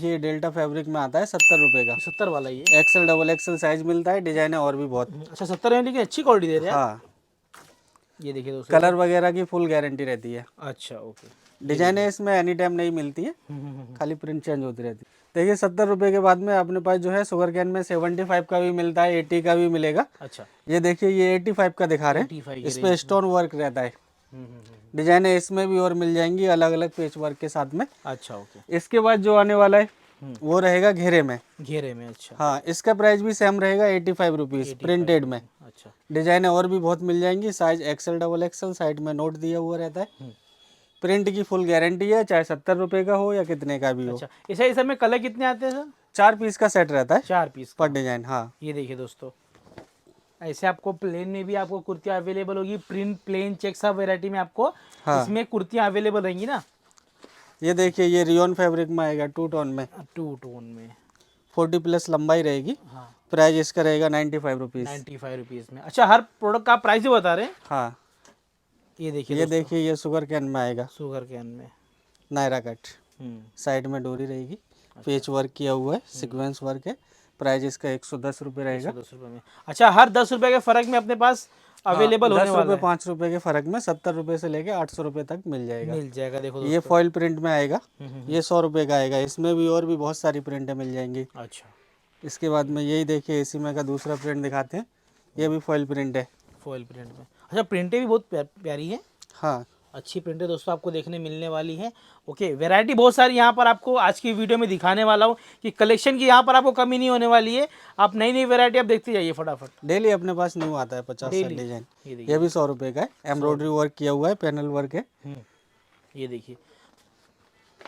ये delta fabric में आता है 70 रुपए का। 70 वाला ये। एक्सेल डबल एक्सेल साइज मिलता है, डिजाइन है और भी बहुत। अच्छा 70 में, लेकिन अच्छी क्वालिटी दे रहे हैं। हाँ, ये देखिए दोस्तों, कलर वगैरह की फुल गारंटी रहती है। अच्छा ओके। डिजाइन है इसमें एनी टाइम नहीं मिलती है, खाली प्रिंट चेंज होती रहती है। देखिए 70 रुपए के बाद में अपने पास जो है शुगर कैन में 75 का भी मिलता है, 80 का भी मिलेगा। अच्छा, ये देखिए ये 85 का दिखा रहे हैं, 85 इस पे स्टोन वर्क रहता है। डिजाइन है इसमें भी और मिल जाएंगी अलग अलग पेच वर्क के साथ में। अच्छा ओके। इसके बाद जो आने वाला है वो रहेगा घेरे में। घेरे में, अच्छा। हाँ, इसका प्राइस भी सेम रहेगा 85 रुपीज़ प्रिंटेड में। अच्छा, डिजाइन और भी बहुत मिल जाएंगी, size Excel double XL, side में नोट दिया हुआ रहता है। प्रिंट की फुल गारंटी है, चाहे 70 रुपए का हो या कितने का भी हो। अच्छा। ऐसा इस में कलर कितने आते हैं सर? 4 पीस का सेट रहता है 4 पीस पर डिजाइन। हाँ, ये देखिए दोस्तों, ऐसे आपको प्लेन में भी आपको कुर्तियाँ अवेलेबल होगी, प्रिंट प्लेन चेक सब वैरायटी में आपको हाँ। इसमें कुर्तियाँ अवेलेबल रहेंगी ना। ये देखिए ये रियोन फैब्रिक में आएगा 2 टोन में, 2 टोन में। 40 प्लस लंबाई रहेगी। हाँ, प्राइस इसका रहेगा 95 रुपीज़। 95 रुपीज़ में। अच्छा, हर प्रोडक्ट का प्राइस ही बता रहे हैं। हाँ, ये देखिए ये दोस्तों, देखिए ये शुगर कैन में आएगा, शुगर कैन में। नायरा कट, हम्म, साइड में डोरी रहेगी, पेच वर्क किया हुआ है, सीक्वेंस वर्क है। प्राइस इसका 110 रुपये रहेगा। 110 रुपये में। अच्छा, हर 10 रुपये के फर्क में अपने पास अवेलेबल होने 10 वाला रुपये है। 5 रुपये के फर्क में 70 रुपये से लेके 800 रुपये तक मिल जाएगा। मिल जाएगा, देखो ये दोस्तों। फॉइल प्रिंट में आएगा, ये 100 रुपये का आएगा। इसमें भी और भी बहुत सारी प्रिंटें मिल जाएंगी। अच्छा, इसके बाद में यही देखिए एसी में का दूसरा प्रिंट दिखाते हैं, ये भी फॉइल प्रिंट है। फॉइल प्रिंट में। अच्छा, प्रिंटें भी बहुत प्यारी है, हाँ, अच्छी प्रिंटें दोस्तों आपको देखने मिलने वाली है। ओके, वैरायटी बहुत सारी यहाँ पर आपको आज की वीडियो में दिखाने वाला हूँ कि कलेक्शन की यहाँ पर आपको कमी नहीं होने वाली है। आप नई नई वैरायटी आप देखते जाइए फटाफट। डेली अपने पास न्यू आता है 50-60 डिजाइन। ये भी 100 रुपये का है, एम्ब्रॉयडरी वर्क किया हुआ है, पैनल वर्क है। ये देखिए,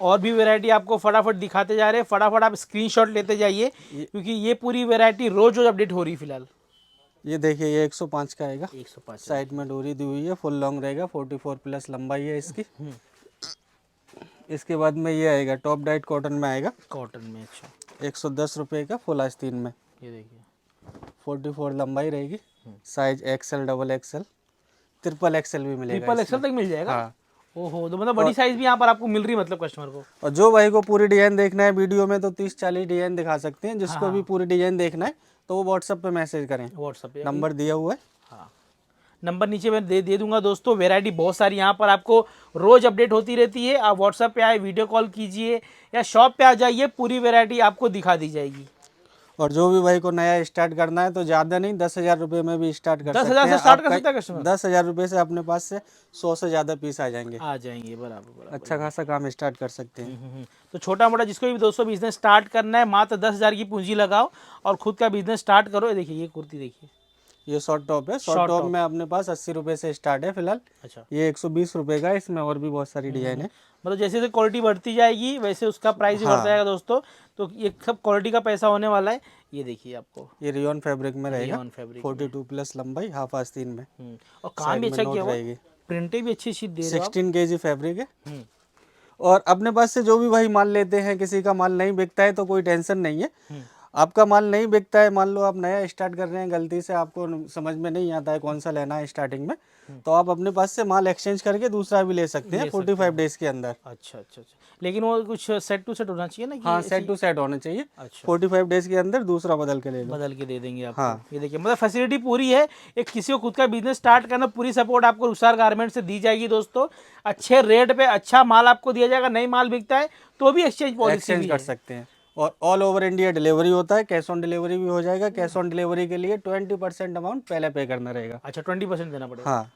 और भी वैरायटी आपको फटाफट दिखाते जा रहे हैं, फटाफट आप स्क्रीनशॉट लेते जाइए क्योंकि ये पूरी वैरायटी रोज रोज अपडेट हो रही है फिलहाल। ये देखिए ये 105 का आएगा, 105 साइड में डोरी दी हुई है, फुल लॉन्ग रहेगा, 44 प्लस लंबाई है इसकी। इसके बाद में ये आएगा टॉप डाइट कॉटन में आएगा, कॉटन में। अच्छा, 110 रुपये का, फुल आस्तीन में, ये देखिए 44 लंबाई रहेगी, size Excel double XL, triple XL भी मिलेगा। ट्रिपल एक्सल तक मिल जाएगा। हाँ, ओहो, तो मतलब बड़ी साइज भी यहाँ पर आपको मिल रही है मतलब कस्टमर को। और जो भाई को पूरी डिजाइन देखना है वीडियो में तो 30-40 डिजाइन दिखा सकते हैं। जिसको भी पूरी डिजाइन देखना है तो वो व्हाट्सएप पे मैसेज करें, व्हाट्सएप पे नंबर दिया हुआ है। हाँ, नंबर नीचे मैं दे दूंगा दोस्तों। वैरायटी बहुत सारी यहाँ पर आपको रोज अपडेट होती रहती है। आप व्हाट्सएप पे आए, वीडियो कॉल कीजिए या शॉप पे आ जाइए, पूरी वैरायटी आपको दिखा दी जाएगी। और जो भी भाई को नया स्टार्ट करना है तो ज़्यादा नहीं, 10,000 रुपये में भी स्टार्ट कर 10,000 से स्टार्ट कर सकता है कस्टमर। 10,000 रुपये से अपने पास से 100 से ज़्यादा पीस आ जाएंगे, बराबर। अच्छा खासा काम स्टार्ट कर सकते हैं। तो छोटा मोटा जिसको भी दोस्तों बिजनेस स्टार्ट करना है, मात्र 10,000 की पूंजी लगाओ और खुद का बिजनेस स्टार्ट करो। ये देखिए, ये कुर्ती देखिए, ये शॉर्ट टॉप है, शॉर्ट टॉप में अपने पास 80 रुपये से स्टार्ट है फिलहाल। अच्छा, ये 120 रुपये का है, इसमें और भी बहुत सारी डिजाइन है। मतलब जैसे जैसे क्वालिटी बढ़ती जाएगी वैसे उसका प्राइस भी बढ़ता जाएगा दोस्तों। तो ये सब क्वालिटी का पैसा होने वाला है। ये देखिए आपको, ये रियोन फैब्रिक में रहेगा, रियोन फैब्रिक 42 प्लस लंबाई, हाफ आस्तीन में, और काम भी अच्छा किया हुआ है, रहेगी। प्रिंटें भी अच्छी दे रहे हो आप। 16 kg फैब्रिक है। हम्म, और अपने पास से जो भी भाई माल लेते हैं, किसी का माल नहीं बिकता है तो कोई टेंशन नहीं है। आपका माल नहीं बिकता है, मान लो आप नया स्टार्ट कर रहे हैं, गलती से आपको समझ में नहीं आता है कौन सा लेना है स्टार्टिंग में, तो आप अपने पास से माल एक्सचेंज करके दूसरा भी ले सकते हैं 45 डेज के अंदर। अच्छा, लेकिन वो कुछ सेट टू सेट होना चाहिए ना कि हाँ, सेट टू सेट होना चाहिए। अच्छा, 45 डेज के अंदर दूसरा बदल के ले लो, बदल के दे देंगे आपको। हाँ। ये देखिए, मतलब फैसिलिटी पूरी है। एक किसी को खुद का बिजनेस स्टार्ट करना, पूरी सपोर्ट आपको रुखसार गारमेंट से दी जाएगी दोस्तों। अच्छे रेट पे अच्छा माल आपको दिया जाएगा। नई माल बिकता है तो भी एक्सचेंज पॉलिसी भी कर सकते हैं। और ऑल ओवर इंडिया डिलीवरी होता है, कैश ऑन डिलीवरी भी हो जाएगा। कैश ऑन डिलीवरी के लिए 20% अमाउंट पहले पे करना रहेगा। अच्छा, 20% देना पड़ेगा। हाँ,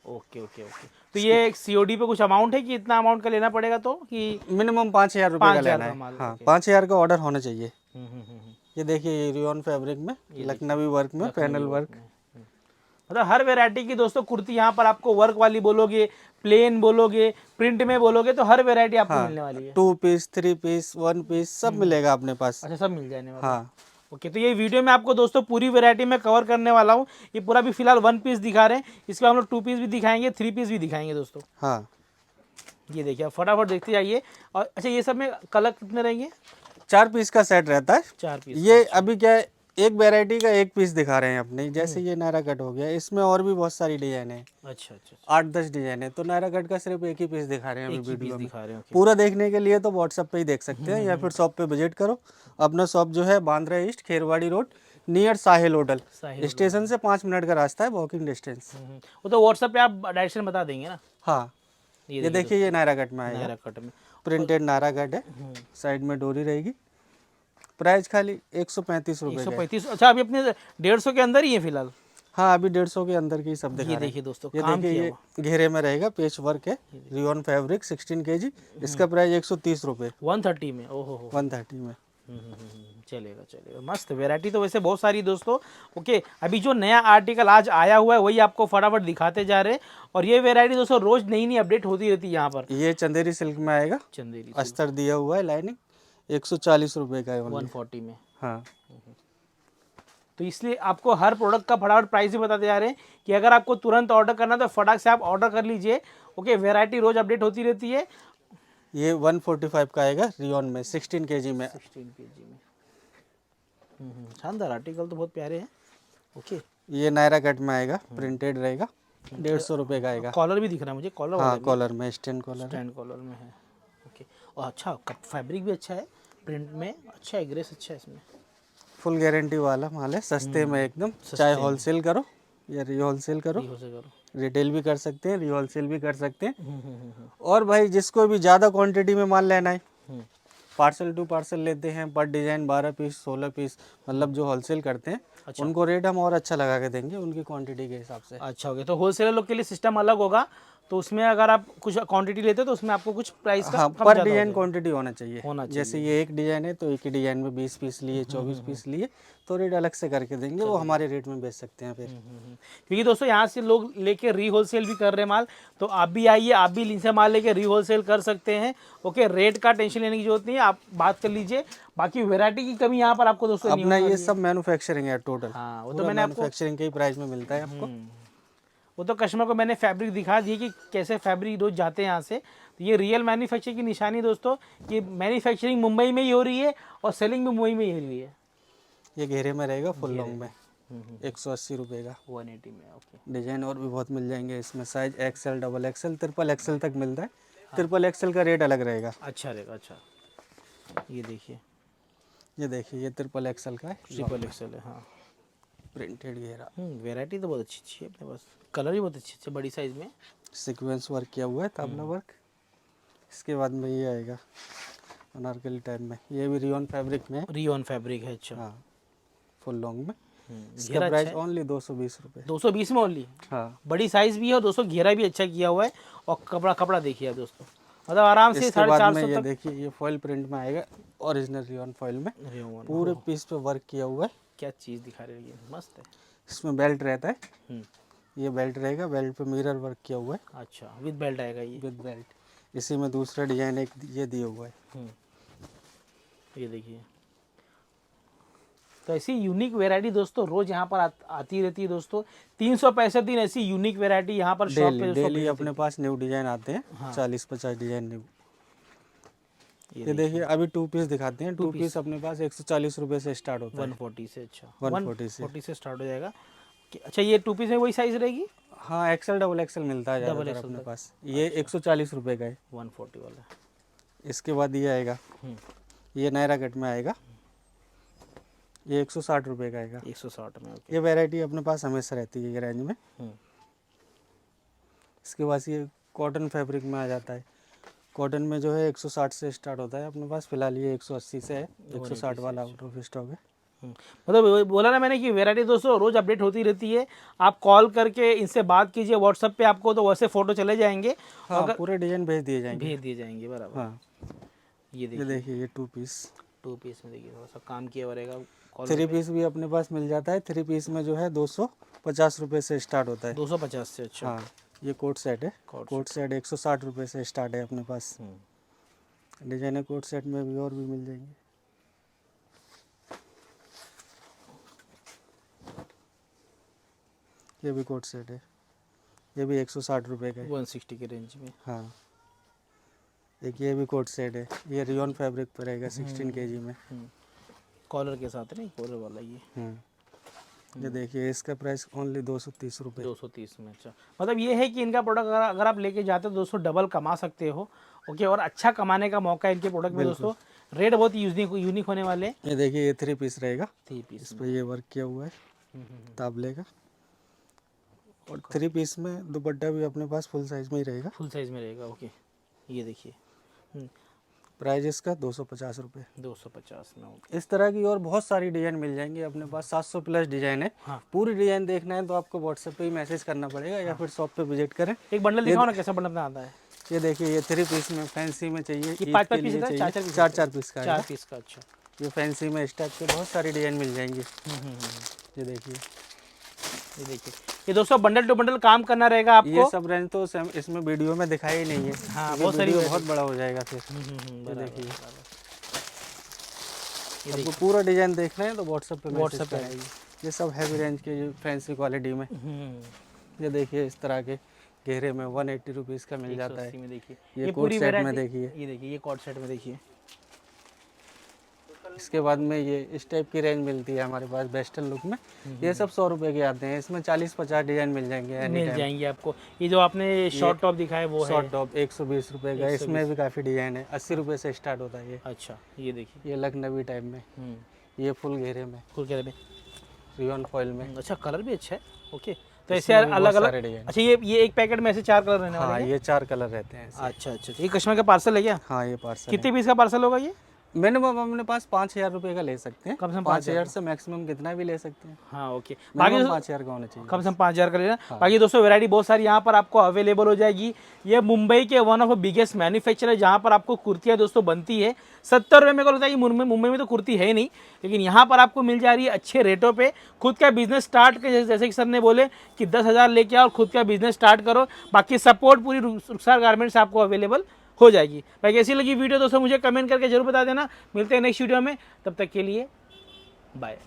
ओके। तो ये सीओडी पे कुछ अमाउंट है कि इतना अमाउंट का लेना पड़ेगा, तो कि मिनिमम 5,000 रुपये का लेना है। माल। हाँ, 5,000 का ऑर्डर होना चाहिए। हम्म। ये देखिए ये रियोन फैब्रिक में, लखनवी वर्क में, पैनल वर्क। मतलब हर वैरायटी की दोस्तों कुर्ती यहाँ पर आपको वर्क वाली बोलोगे, प्लेन बोलोगे, प्रिंट में बोलोगे, तो हर वैरायटी आपको मिलने वाली है। 2 पीस, 3 पीस, 1 पीस सब मिलेगा अपने पास। अच्छा, सब मिल जाने वाला। हाँ, ओके, तो ये वीडियो में आपको दोस्तों पूरी वैरायटी में कवर करने वाला हूँ। ये पूरा भी फिलहाल 1 पीस दिखा रहे हैं, इसके हम लोग 2 पीस भी दिखाएंगे, 3 पीस भी दिखाएंगे दोस्तों। हाँ, ये देखिए, आप फटाफट देखते जाइए। और अच्छा, ये सब में कलर कितने रहेंगे? 4 पीस का सेट रहता है। 4 पीस। ये अभी क्या है, एक वैरायटी का एक पीस दिखा रहे हैं अपने, जैसे ये नायरा कट हो गया, इसमें और भी बहुत सारी डिजाइन है, अच्छा अच्छा 8-10 डिजाइन है। तो नायरा कट का सिर्फ एक ही पीस दिखा रहे हैं अभी एक ही पीस वीडियो में। दिखा रहे हो। पूरा देखने के लिए तो व्हाट्सएप पे ही देख सकते हैं, या फिर शॉप पे विजिट करो। अपना शॉप जो है Bandra east Kherwadi road near साहिल होटल, साहिल स्टेशन से 5 मिनट का रास्ता है, वॉकिंग डिस्टेंस। वो तो व्हाट्सएप पे आप डायरेक्शन बता देंगे ना। हाँ, ये ये देखिए ये नायरा कट में आएगा, नायरा कट में प्रिंटेड नायरा कट है, साइड में डोरी रहेगी। प्राइस खाली 135 रुपए का है। 135। अच्छा अभी अपने 150 के अंदर ही है फिलहाल। हाँ, अभी 150 के अंदर की सब दिखा ये रहे हैं। देखिए दोस्तों ये काम देखिए किया ये हुआ घेरे में रहेगा, पेच वर्क है, रियोन फैब्रिक 16 kg। इसका प्राइस 130 रुपये 130 में। ओहो हो 130 में। चलेगा चलेगा, मस्त वैरायटी तो वैसे बहुत सारी दोस्तों। ओके, अभी जो नया आर्टिकल आज आया हुआ है वही आपको फटाफट दिखाते जा रहे हैं। और ये वैरायटी दोस्तों रोज नई नई अपडेट होती रहती है यहाँ पर। ये चंदेरी सिल्क में आएगा, चंदेरी अस्तर दिया हुआ है, लाइनिंग 140 रुपये का है only। 140 में। हाँ, तो इसलिए आपको हर प्रोडक्ट का फटाफट प्राइस भी बताते जा रहे हैं कि अगर आपको तुरंत ऑर्डर करना है तो फटाक से आप ऑर्डर कर लीजिए। ओके, वैरायटी रोज अपडेट होती रहती है। ये 145 का आएगा रियोन में 16 kg में। 16 kg में। शानदार आर्टिकल तो बहुत प्यारे हैं। ओके, ये नायरा कट में आएगा, प्रिंटेड रहेगा, 150 रुपये का आएगा। कॉलर भी दिख रहा है मुझे, कॉलर वाला हाँ, भी कॉलर में स्टैंड कॉलर है। स्टैंड कॉलर में है। ओके, और अच्छा फैब्रिक भी अच्छा है, प्रिंट में अच्छा है, ग्रेस अच्छा है इसमें। फुल गारंटी वाला माल है, सस्ते में एकदम। चाहे होलसेल करो या री होलसेल करो, हो से करो। रिटेल भी कर सकते हैं, री होलसेल भी कर सकते हैं। और भाई जिसको भी ज़्यादा क्वांटिटी में माल लेना है, पार्सल टू पार्सल लेते हैं, पर डिज़ाइन 12 पीस 16 पीस, मतलब जो होलसेल करते हैं उनको रेट हम और अच्छा लगा के देंगे उनकी क्वांटिटी के हिसाब से। अच्छा हो गया, तो होलसेलर लोग के लिए सिस्टम अलग होगा। तो उसमें अगर आप कुछ क्वांटिटी लेते हो तो उसमें आपको कुछ प्राइस का हाँ, कम पर ज़्यादा डिजाइन हो क्वांटिटी होना चाहिए। होना जैसे ये एक डिजाइन है तो एक ही डिजाइन में 20 पीस लिए, 24 पीस लिए, तो रेट अलग से करके देंगे, वो हमारे रेट में बेच सकते हैं फिर। क्योंकि दोस्तों यहाँ से लोग लेके री होलसेल भी कर रहे हैं माल। तो आप भी आइए, आप भी इनसे माल लेके री होलसेल कर सकते हैं। ओके, रेट का टेंशन लेने की जरूरत नहीं है, आप बात कर लीजिए। बाकी वैरायटी की कमी यहाँ पर आपको दोस्तों नहीं अपना होने ये वाली है। सब मैन्युफैक्चरिंग है टोटल। हाँ, वो तो पूरा मैंने आपको मैन्युफैक्चरिंग के ही प्राइस में मिलता है आपको। वो तो कस्टमर को मैंने फैब्रिक दिखा दी कि कैसे फैब्रिक रोज जाते हैं यहाँ से। तो ये रियल मैन्युफैक्चरिंग की निशानी दोस्तों, कि मैन्युफैक्चरिंग मुंबई में ही हो रही है और सेलिंग भी मुंबई में ही हो रही है। ये घेरे में रहेगा, फुल लॉन्ग में 180 रुपये का। 180 में। ओके, डिजाइन और भी बहुत मिल जाएंगे इसमें, size XL, XXL, triple XL तक मिलता है। ट्रिपल XL का रेट अलग रहेगा। अच्छा रहेगा। अच्छा, ये देखिए ये देखिए ये ट्रिपल XL का है, ट्रिपल एक्सएल है। हाँ, प्रिंटेड घेरा, वैरायटी तो बहुत अच्छी अच्छी है अपने पास, कलर भी बहुत अच्छे अच्छे बड़ी साइज में। सीक्वेंस वर्क किया हुआ है, ताबला वर्क। इसके बाद में ये आएगा अनारकली टाइप में, ये भी रियोन फैब्रिक में है। रियोन फैब्रिक है। अच्छा, हाँ, फुल लॉन्ग में। इसका घेरा प्राइस अच्छा है। ओनली 220 रुपये। 220 में ओनली। हाँ, बड़ी साइज भी है और दोस्तों घेरा भी अच्छा किया हुआ है। और कपड़ा कपड़ा देखिए आप दोस्तों, मतलब आराम से इसके बाद में 450 ये तक। देखिए ये फॉइल प्रिंट में आएगा, ओरिजिनल रियोन फॉइल में, रियोन, पूरे पीस पे वर्क किया हुआ है। क्या चीज़ दिखा रहे हो, ये मस्त है। इसमें बेल्ट रहता है, हम्म, ये बेल्ट रहेगा, बेल्ट पे मिरर वर्क किया हुआ है अच्छा, विद बेल्ट आएगा ये। With belt. इसी में दूसरा डिजाइन एक ये दिया हुआ है। ये देखिए, तो ऐसी यूनिक वैरायटी दोस्तों रोज यहाँ पर आती रहती है दोस्तों। 365 दिन ऐसी यूनिक वैरायटी यहाँ पर शॉप पे डेली दोस्तों डेली अपने पास न्यू डिजाइन आते हैं, 40-50 डिजाइन न्यू। ये देखिए अभी 2 पीस दिखाते हैं। 2 पीस अपने पास 140 रुपये से स्टार्ट होता है। 140 से। अच्छा, 140 से स्टार्ट हो जाएगा। अच्छा, ये 2 पीस में वही साइज रहेगी। हाँ, XL, XXL मिलता है ज़्यादातर अपने पास। ये 140 रुपये का है। 140 वाला। इसके बाद ये आएगा, ये नायरा कट में आएगा, ये 160 रुपये का आएगा। 160 में। ओके, ये वैरायटी अपने पास हमेशा रहती है ये रेंज में। इसके बाद ये कॉटन फैब्रिक में आ जाता है। कॉटन में जो है 160 से स्टार्ट होता है अपने पास, फिलहाल ये 180 से है, 160 वाला आउट ऑफ स्टॉक है। मतलब बोला ना मैंने कि वैरायटी दोस्तों रोज अपडेट होती रहती है। आप कॉल करके इनसे बात कीजिए व्हाट्सएप पे, आपको तो वैसे फोटो चले जाएंगे। हाँ, अगर पूरे डिजाइन भेज दिए जाएंगे। भेज दिए जाएंगे बराबर। हाँ, ये ये देखिए ये 2 पीस। 2 पीस में देखिए थोड़ा सा काम किया हुआ रहेगा। 3 पीस भी अपने पास मिल जाता है। 3 पीस में जो है 250 रुपये से स्टार्ट होता है। 250 से। अच्छा, हाँ, ये कोट सेट है। कोट सेट 160 रुपये से स्टार्ट है अपने पास। डिजाइन कोट सेट में भी और भी मिल जाएंगे। ये भी कोट सेट है, ये भी 160 रुपये का है। 160 के रेंज में। हाँ, एक ये भी कोट सेट है, ये रियोन फैब्रिक पर रहेगा 16 kg में। कॉलर के साथ नहीं, कॉलर वाला ये ये देखिए इसका प्राइस ओनली 230 रुपये। 230 में। अच्छा, मतलब ये है कि इनका प्रोडक्ट अगर आप लेके जाते हो दोस्तों डबल कमा सकते हो। ओके, और अच्छा कमाने का मौका है इनके प्रोडक्ट में दोस्तों। रेट बहुत यूनिक होने वाले हैं। ये देखिए ये 3 पीस रहेगा, 3 पीस इस पर ये वर्क किया हुआ है ताबले का, और 3 पीस में दुपट्टा भी अपने पास फुल साइज में ही रहेगा। फुल साइज में रहेगा। ओके, ये देखिए प्राइस इसका 250 रुपये। 250 में। इस तरह की और बहुत सारी डिज़ाइन मिल जाएंगी अपने पास, 700 प्लस डिज़ाइन है। हाँ। पूरी डिज़ाइन देखना है तो आपको व्हाट्सएप पे ही मैसेज करना पड़ेगा या फिर शॉप पे विजिट करें। एक बंडल दिखाओ ना, कैसा बंडल आता है। ये देखिए ये 3 पीस में फैंसी में चाहिए, ये ईद 5 के पीस लिए है, चाहिए, 4 पीस, 4 पीस का है। 4 पीस का। अच्छा, ये फैंसी में इस टाइप के बहुत सारी डिज़ाइन मिल जाएंगी। ये देखिए, ये देखिए, ये दोस्तों बंडल टू बंडल काम करना रहेगा आपको। ये सब रेंज तो इसमें वीडियो में दिखाई ही नहीं है। हाँ, ये बहुत सारी वीडियो बहुत बड़ा हो जाएगा फिर। ये देखिए, आपको पूरा डिजाइन देखना है तो व्हाट्सएप पे व्हाट्सएप पे आएगी। ये सब हैवी रेंज के फैंसी क्वालिटी में। ये देखिए इस तरह के घेरे में 180 रुपीज़ का मिल जाता है। में देखिए, ये कोट सेट में देखिए, ये देखिए, ये कोट सेट में देखिए। इसके बाद में ये इस टाइप की रेंज मिलती है हमारे पास वेस्टर्न लुक में। ये सब 100 रुपये के आते हैं, इसमें 40-50 डिजाइन मिल जाएंगे। मिल जाएंगे आपको। ये जो आपने शॉर्ट टॉप दिखाया वो है शॉर्ट टॉप 120 रुपये का, इसमें भी काफ़ी डिजाइन है। 80 रुपये से स्टार्ट होता है ये। अच्छा, ये देखिए, ये लखनवी टाइप में, ये फुल घेरे में, फुल कलर में, रियन फॉइल में। अच्छा, कलर भी अच्छा है। ओके, तो ऐसे अलग अलग। अच्छा, ये एक पैकेट में ऐसे 4 कलर रहने वाले हैं। हाँ, ये 4 कलर रहते हैं। अच्छा अच्छा, ये कस्टमर का पार्सल है क्या? हाँ, ये पार्सल। कितने पीस का पार्सल होगा ये? मिनिमम अपने पास 5,000 रुपये का ले सकते हैं। कम से कम 5,000 से मैक्सिमम कितना भी ले सकते हैं। हाँ, ओके। बाकी 5,000 का होना चाहिए, कम से कम 5,000 का लेना। बाकी दोस्तों वैरायटी बहुत सारी यहाँ पर आपको अवेलेबल हो जाएगी। ये मुंबई के वन ऑफ बिगेस्ट मैन्युफैक्चरर है जहाँ पर आपको कुर्तियाँ दोस्तों बनती है 70 रुपये। मेरे को लगता है कि मुंबई में तो कुर्ती है ही नहीं, लेकिन यहाँ पर आपको मिल जा रही है अच्छे रेटों पे। खुद का बिजनेस स्टार्ट कर, जैसे कि सर ने बोले कि 10,000 लेके आओ और खुद का बिजनेस स्टार्ट करो। बाकी सपोर्ट पूरी रुखसार गारमेंट्स आपको अवेलेबल हो जाएगी। भाई कैसी लगी वीडियो दोस्तों मुझे कमेंट करके जरूर बता देना। मिलते हैं नेक्स्ट वीडियो में, तब तक के लिए बाय।